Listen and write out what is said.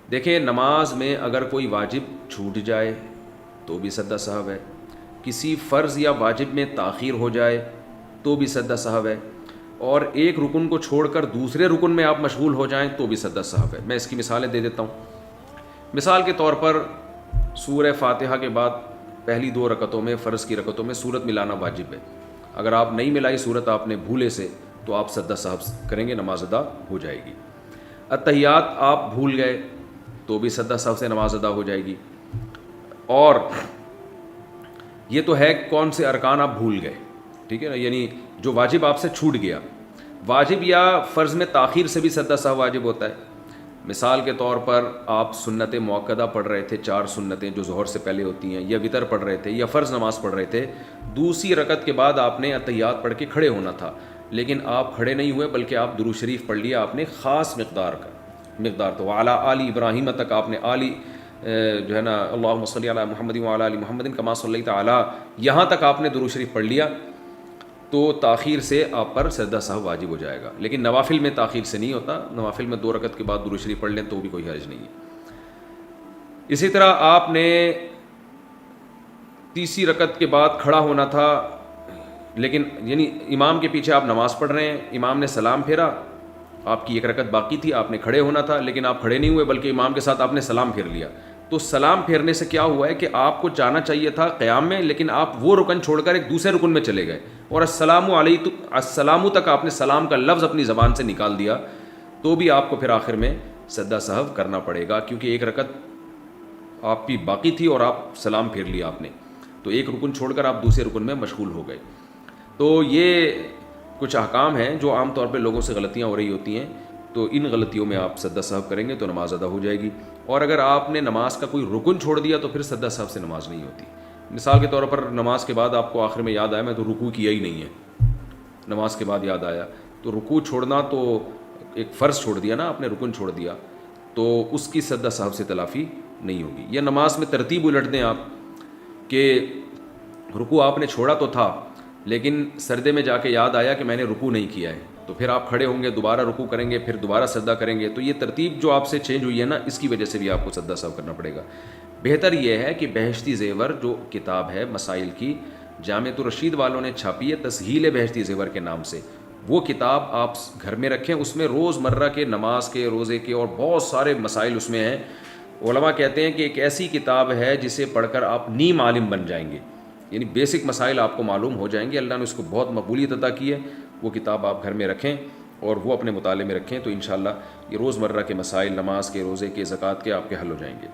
دیکھیں نماز میں اگر کوئی واجب چھوٹ جائے تو بھی سجدہ سہو ہے، کسی فرض یا واجب میں تاخیر ہو جائے تو بھی سجدہ سہو ہے، اور ایک رکن کو چھوڑ کر دوسرے رکن میں آپ مشغول ہو جائیں تو بھی سجدہ سہو ہے۔ میں اس کی مثالیں دے دیتا ہوں۔ مثال کے طور پر سورہ فاتحہ کے بعد پہلی 2 رکعتوں میں، فرض کی رکعتوں میں سورت ملانا واجب ہے۔ اگر آپ نہیں ملائی سورت آپ نے بھولے سے تو آپ سجدہ سہو کریں گے، نماز ادا ہو جائے گی۔ اتحیات آپ بھول گئے تو بھی سجدہ سہو سے نماز ادا ہو جائے گی۔ اور یہ تو ہے کون سے ارکان آپ بھول گئے، ٹھیک ہے نا، یعنی جو واجب آپ سے چھوٹ گیا۔ واجب یا فرض میں تاخیر سے بھی سجدہ سہو واجب ہوتا ہے۔ مثال کے طور پر آپ سنت موقدہ پڑھ رہے تھے، 4 سنتیں جو ظہر سے پہلے ہوتی ہیں، یا وطر پڑھ رہے تھے، یا فرض نماز پڑھ رہے تھے، دوسری رکعت کے بعد آپ نے اتحیات پڑھ کے کھڑے ہونا تھا، لیکن آپ کھڑے نہیں ہوئے بلکہ آپ درود شریف پڑھ لیا، آپ نے خاص مقدار تو وعلی آل ابراہیم تک آپ نے جو ہے نا اللہم صلی علی محمد وعلی آل محمد کما صلیت علی، یہاں تک آپ نے درود شریف پڑھ لیا تو تاخیر سے آپ پر سجدہ سہو واجب ہو جائے گا۔ لیکن نوافل میں تاخیر سے نہیں ہوتا، نوافل میں 2 رکعت کے بعد درود شریف پڑھ لیں تو بھی کوئی حرج نہیں ہے۔ اسی طرح آپ نے تیسری رکعت کے بعد کھڑا ہونا تھا، لیکن یعنی امام کے پیچھے آپ نماز پڑھ رہے ہیں، امام نے سلام پھیرا، آپ کی 1 رکعت باقی تھی، آپ نے کھڑے ہونا تھا لیکن آپ کھڑے نہیں ہوئے بلکہ امام کے ساتھ آپ نے سلام پھیر لیا، تو سلام پھیرنے سے کیا ہوا ہے کہ آپ کو جانا چاہیے تھا قیام میں، لیکن آپ وہ رکن چھوڑ کر ایک دوسرے رکن میں چلے گئے، اور السلام تک آپ نے سلام کا لفظ اپنی زبان سے نکال دیا، تو بھی آپ کو پھر آخر میں سجدہ سہو کرنا پڑے گا، کیونکہ 1 رکعت آپ کی باقی تھی اور آپ سلام پھیر لیا آپ نے، تو ایک رکن چھوڑ کر آپ دوسرے رکن میں مشغول ہو گئے۔ تو یہ کچھ احکام ہیں جو عام طور پہ لوگوں سے غلطیاں ہو رہی ہوتی ہیں، تو ان غلطیوں میں آپ سجدہ سہو کریں گے تو نماز ادا ہو جائے گی۔ اور اگر آپ نے نماز کا کوئی رکن چھوڑ دیا تو پھر سجدہ سہو سے نماز نہیں ہوتی۔ مثال کے طور پر نماز کے بعد آپ کو آخر میں یاد آیا میں تو رکوع کیا ہی نہیں ہے، نماز کے بعد یاد آیا، تو رکوع چھوڑنا تو ایک فرض چھوڑ دیا نا آپ نے، رکن چھوڑ دیا، تو اس کی سجدہ سہو سے تلافی نہیں ہوگی۔ یا نماز میں ترتیب الٹ دیں آپ کہ رکوع آپ نے چھوڑا تو تھا لیکن سجدے میں جا کے یاد آیا کہ میں نے رکوع نہیں کیا ہے، تو پھر آپ کھڑے ہوں گے، دوبارہ رکوع کریں گے، پھر دوبارہ سجدہ کریں گے، تو یہ ترتیب جو آپ سے چینج ہوئی ہے نا، اس کی وجہ سے بھی آپ کو سجدہ سہو کرنا پڑے گا۔ بہتر یہ ہے کہ بہشتی زیور جو کتاب ہے مسائل کی، جامعۃ الرشید والوں نے چھاپی ہے تسہیل بہشتی زیور کے نام سے، وہ کتاب آپ گھر میں رکھیں، اس میں روز مرہ کے نماز کے، روزے کے اور بہت سارے مسائل اس میں ہیں۔ علماء کہتے ہیں کہ ایک ایسی کتاب ہے جسے پڑھ کر آپ نیم عالم بن جائیں گے، یعنی بیسک مسائل آپ کو معلوم ہو جائیں گے۔ اللہ نے اس کو بہت مقبولیت عطا کی ہے، وہ کتاب آپ گھر میں رکھیں اور وہ اپنے مطالعے میں رکھیں، تو انشاءاللہ یہ روز مرہ کے مسائل، نماز کے، روزے کے، زکوٰۃ کے آپ کے حل ہو جائیں گے۔